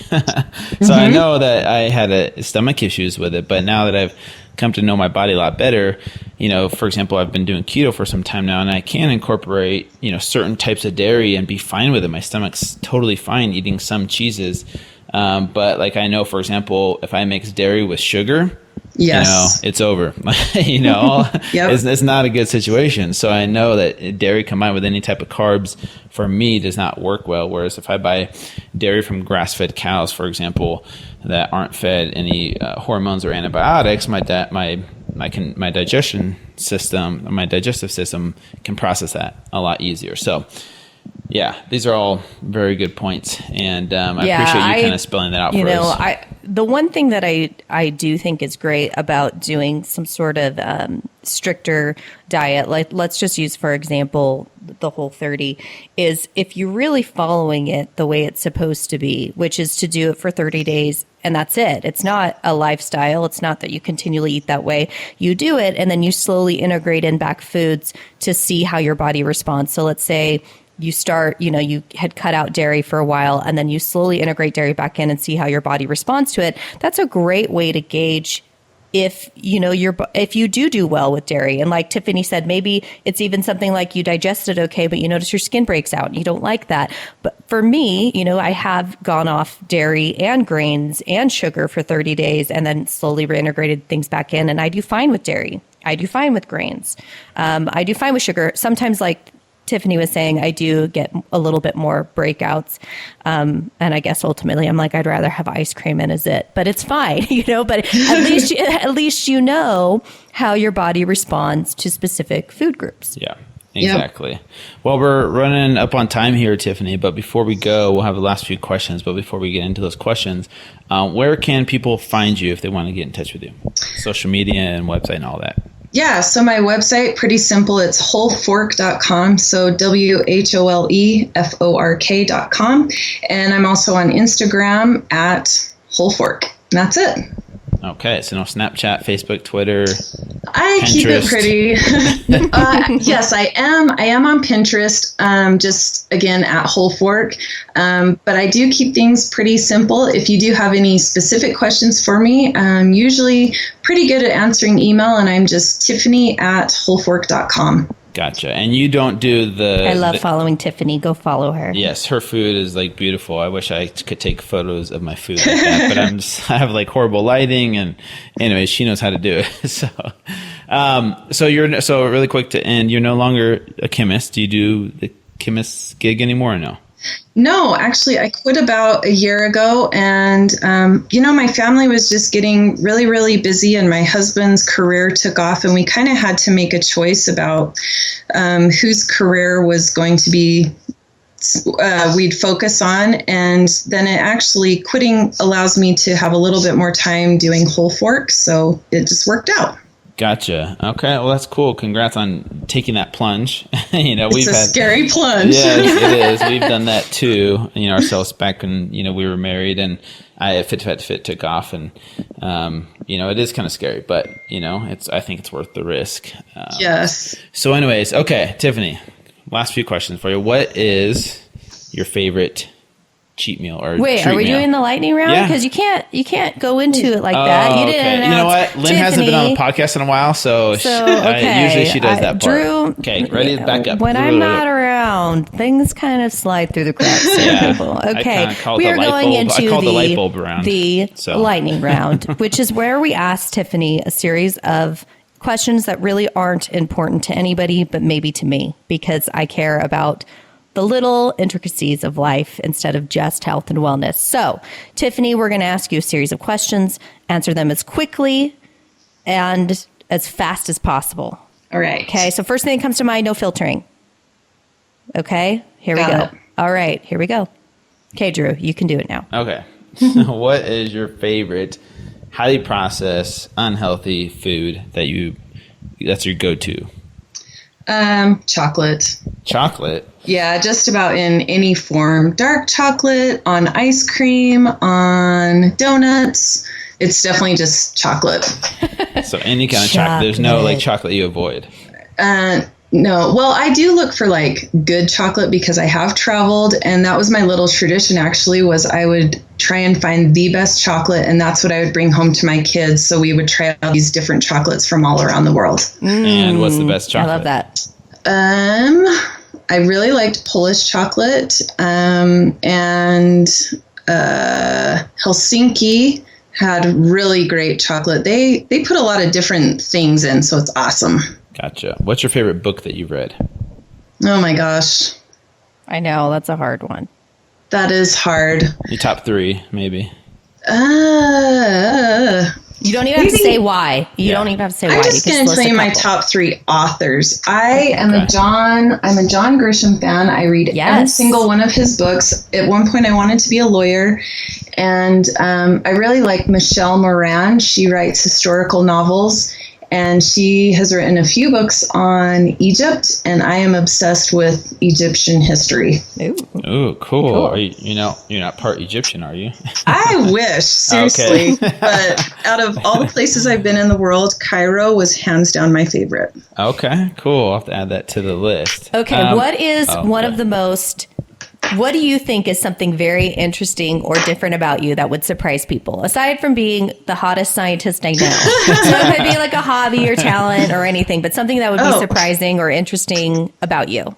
So I know that I had stomach issues with it. But now that I've come to know my body a lot better, for example, I've been doing keto for some time now, and I can incorporate, certain types of dairy and be fine with it. My stomach's totally fine eating some cheeses. But like I know, for example, if I mix dairy with sugar, yes, it's over. Yep. It's not a good situation. So I know that dairy combined with any type of carbs for me does not work well. Whereas if I buy dairy from grass-fed cows, for example, that aren't fed any hormones or antibiotics, my digestive system can process that a lot easier. So yeah, these are all very good points, and I appreciate you kind of spelling that out for us. The one thing that I do think is great about doing some sort of stricter diet, like let's just use, for example, the Whole30, is if you're really following it the way it's supposed to be, which is to do it for 30 days and that's it. It's not a lifestyle. It's not that you continually eat that way. You do it and then you slowly integrate in back foods to see how your body responds. So let's say you start, you had cut out dairy for a while and then you slowly integrate dairy back in and see how your body responds to it. That's a great way to gauge if, if you do well with dairy. And like Tiffany said, maybe it's even something like you digest it okay, but you notice your skin breaks out and you don't like that. But for me, I have gone off dairy and grains and sugar for 30 days and then slowly reintegrated things back in. And I do fine with dairy. I do fine with grains. I do fine with sugar. Sometimes, like Tiffany was saying, I do get a little bit more breakouts. And I guess ultimately I'm like, I'd rather have ice cream and is it, but it's fine, but at least you know how your body responds to specific food groups. Yeah, exactly. Yep. Well, we're running up on time here, Tiffany, but before we go, we'll have the last few questions. But before we get into those questions, where can people find you if they want to get in touch with you? Social media and website and all that. Yeah, so my website, pretty simple. It's wholefork.com. So WHOLEFORK.com. And I'm also on Instagram at wholefork. And that's it. Okay, so no Snapchat, Facebook, Twitter, I Pinterest. keep it pretty. Yes, I am. I am on Pinterest, just again at Whole Fork. But I do keep things pretty simple. If you do have any specific questions for me, I'm usually pretty good at answering email, and I'm just Tiffany at wholefork.com. Gotcha. And you don't do I love following Tiffany. Go follow her. Yes, her food is like beautiful. I wish I could take photos of my food like that, but I have like horrible lighting, and anyway, she knows how to do it. So really quick to end, you're no longer a chemist. Do you do the chemist gig anymore or no? No, actually, I quit about a year ago, and my family was just getting really, really busy, and my husband's career took off, and we kind of had to make a choice about whose career was going to be we'd focus on, and then it actually quitting allows me to have a little bit more time doing Whole Fork, so it just worked out. Gotcha. Okay. Well, that's cool. Congrats on taking that plunge. It's a scary plunge. Yes, it is. We've done that too. Ourselves back when we were married, and Fit took off, and it is kind of scary, but I think it's worth the risk. Yes. So, anyways, okay, Tiffany, last few questions for you. What is your favorite cheat meal or wait, are we doing the lightning round? Because you can't go into it like that. You didn't announce. You know what? Lynn hasn't been on the podcast in a while, so usually she does that part. Drew, okay, ready to back up. When I'm not around, things kind of slide through the cracks. People. Okay, we are going into the lightning round, which is where we ask Tiffany a series of questions that really aren't important to anybody, but maybe to me, because I care about the little intricacies of life instead of just health and wellness. So, Tiffany, we're going to ask you a series of questions, answer them as quickly and as fast as possible. All right. Okay, so first thing that comes to mind, no filtering. Okay, here we go. All right, here we go. Okay, Drew, you can do it now. Okay. What is your favorite highly processed, unhealthy food that's your go-to? Chocolate. Chocolate? Yeah, just about in any form. Dark chocolate, on ice cream, on donuts. It's definitely just chocolate. So any kind of chocolate. There's no chocolate you avoid. No. Well, I do look for like good chocolate because I have traveled, and that was my little tradition actually, was I would try and find the best chocolate, and that's what I would bring home to my kids. So we would try out these different chocolates from all around the world. And what's the best chocolate? I love that. I really liked Polish chocolate, and Helsinki had really great chocolate. They put a lot of different things in, so it's awesome. Gotcha. What's your favorite book that you've read? Oh my gosh. I know, that's a hard one. That is hard. Your top 3, maybe. You don't even have to say why. You don't even have to say why. I'm just going to tell you my top 3 authors. I'm a John Grisham fan. I read every single one of his books. At one point, I wanted to be a lawyer, and I really like Michelle Moran. She writes historical novels, and she has written a few books on Egypt, and I am obsessed with Egyptian history. Ooh, cool. You're not part Egyptian, are you? I wish, seriously. Okay. But out of all the places I've been in the world, Cairo was hands down my favorite. Okay, cool. I'll have to add that to the list. Okay, what do you think is something very interesting or different about you that would surprise people, aside from being the hottest scientist I know? So it could be like a hobby or talent or anything, but something that would be surprising or interesting about you.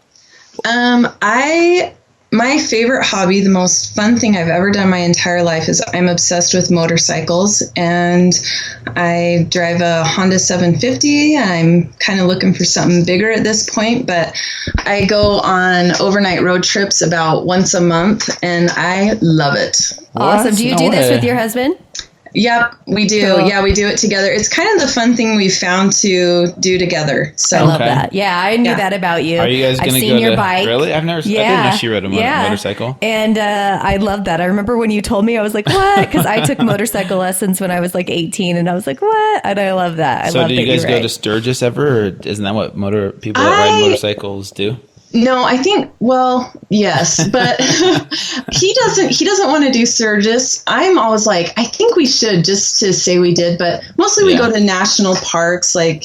My favorite hobby, the most fun thing I've ever done my entire life, is I'm obsessed with motorcycles, and I drive a Honda 750. I'm kind of looking for something bigger at this point, but I go on overnight road trips about once a month, and I love it. Awesome. Do you do this with your husband? Yep, we do. Cool. Yeah, we do it together. It's kind of the fun thing we found to do together. So I love that. Yeah, I knew that about you. Are you guys going to go your bike. Really? I didn't know she rode a motorcycle. And I love that. I remember when you told me, I was like, what? Because I took motorcycle lessons when I was like 18, and I was like, what? And I love that. So do you guys go to Sturgis ever, or isn't that what people that ride motorcycles do? No, I think, well, yes, but he doesn't want to do Sturgis. I'm always like, I think we should, just to say we did, but mostly we go to national parks. We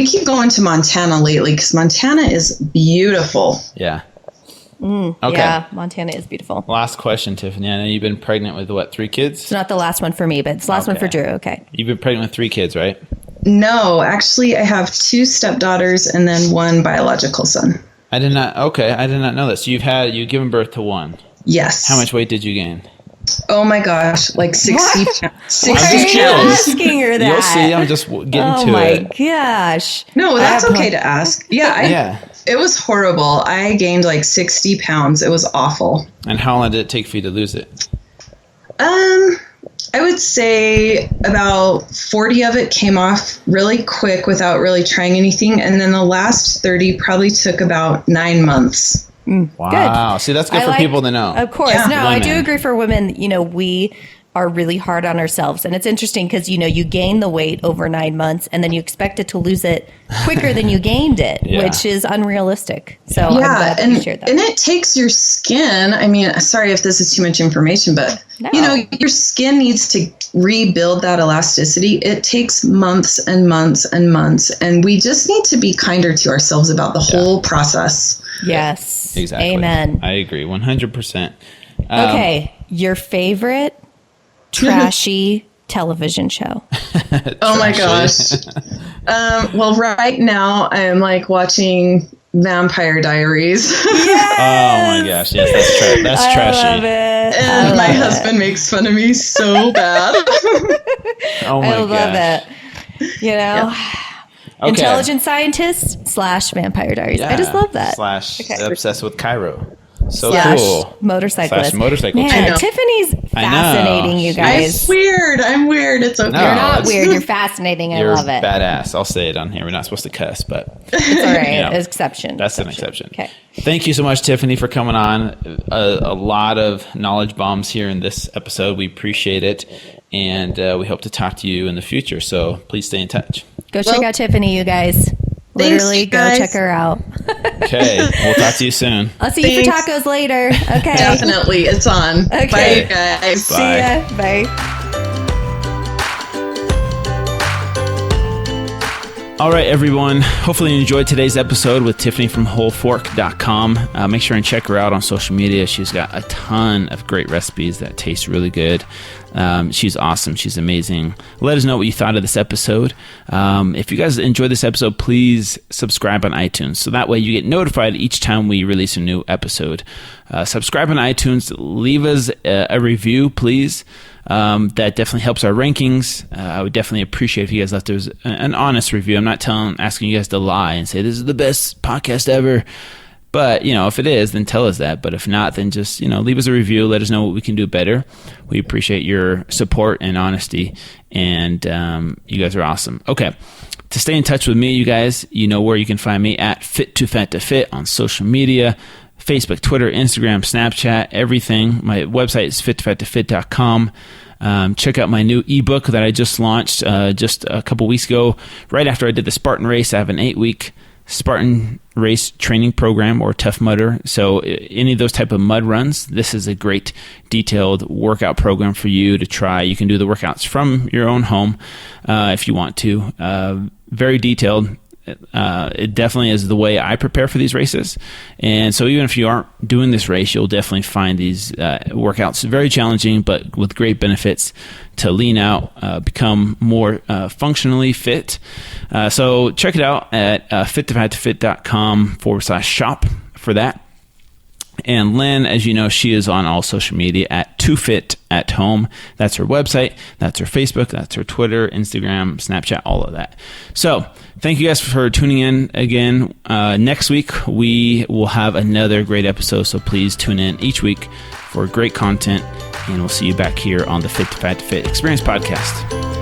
keep going to Montana lately because Montana is beautiful. Yeah. Okay. Yeah, Montana is beautiful. Last question, Tiffany. I know you've been pregnant with 3 kids? It's not the last one for me, but it's the last one for Drew. Okay. You've been pregnant with 3 kids, right? No, actually, I have 2 stepdaughters and then 1 biological son. I did not know that. So you've given birth to 1. Yes. How much weight did you gain? Oh my gosh, like 60 pounds. Why are you asking her that? You'll see. I'm just getting to it. Oh my gosh. No, that's okay to ask. Yeah. It was horrible. I gained like 60 pounds. It was awful. And how long did it take for you to lose it? I would say about 40 of it came off really quick without really trying anything. And then the last 30 probably took about 9 months. Wow. Good. See, that's good for people to know. Of course. Yeah. No, I do agree for women. We are really hard on ourselves. And it's interesting because, you gain the weight over 9 months and then you expect it to lose it quicker than you gained it, which is unrealistic. So I'm glad that you shared that. And it takes your skin. I mean, sorry if this is too much information, but your skin needs to rebuild that elasticity. It takes months and months and months. And we just need to be kinder to ourselves about the whole process. Yes. Exactly. Amen. I agree. 100%. Okay. Your favorite trashy television show? Oh my gosh. Well, right now I'm like watching Vampire Diaries. Yes! Oh my gosh. Yes, that's trashy. I love it. And my husband makes fun of me so bad. Oh my gosh. I love it. Okay. Intelligent scientist / Vampire Diaries. I just love that. / obsessed with Cairo. So / cool. Motorcyclist. / motorcycle. Man, Tiffany's fascinating, you guys. I'm weird. It's okay. No, you're not weird. You're fascinating. I love it. You're badass. I'll say it on here. We're not supposed to cuss, but it's all right. Exception. That's an exception. Okay. Thank you so much, Tiffany, for coming on. A lot of knowledge bombs here in this episode. We appreciate it, and we hope to talk to you in the future. So please stay in touch. Go check out Tiffany, you guys. Literally, go check her out. Okay. We'll talk to you soon. I'll see you for tacos later. Okay. Definitely. It's on. Okay. Bye, guys. Bye. See ya. Bye. All right, everyone. Hopefully you enjoyed today's episode with Tiffany from wholefork.com. Make sure and check her out on social media. She's got a ton of great recipes that taste really good. She's awesome. She's amazing. Let us know what you thought of this episode. If you guys enjoyed this episode, please subscribe on iTunes. So that way you get notified each time we release a new episode. Subscribe on iTunes. Leave us a review, please. That definitely helps our rankings. I would definitely appreciate if you guys left us an honest review. I'm not asking you guys to lie and say this is the best podcast ever. But, if it is, then tell us that. But if not, then just, leave us a review. Let us know what we can do better. We appreciate your support and honesty. And you guys are awesome. Okay. To stay in touch with me, you guys, you know where you can find me at Fit to Fat to Fit on social media. Facebook, Twitter, Instagram, Snapchat, everything. My website is fittofattofit.com. Check out my new ebook that I just launched just a couple weeks ago. Right after I did the Spartan race, I have an 8-week Spartan race training program, or Tough Mudder. So any of those type of mud runs, this is a great detailed workout program for you to try. You can do the workouts from your own home if you want to. Very detailed. It definitely is the way I prepare for these races. And so even if you aren't doing this race, you'll definitely find these workouts very challenging, but with great benefits to lean out, become more functionally fit. So check it out at fittofattofit.com/shop for that. And Lynn, as you know, she is on all social media at 2FitAtHome. That's her website. That's her Facebook. That's her Twitter, Instagram, Snapchat, all of that. So thank you guys for tuning in again. Next week, we will have another great episode. So please tune in each week for great content. And we'll see you back here on the Fit to Fat to Fit Experience podcast.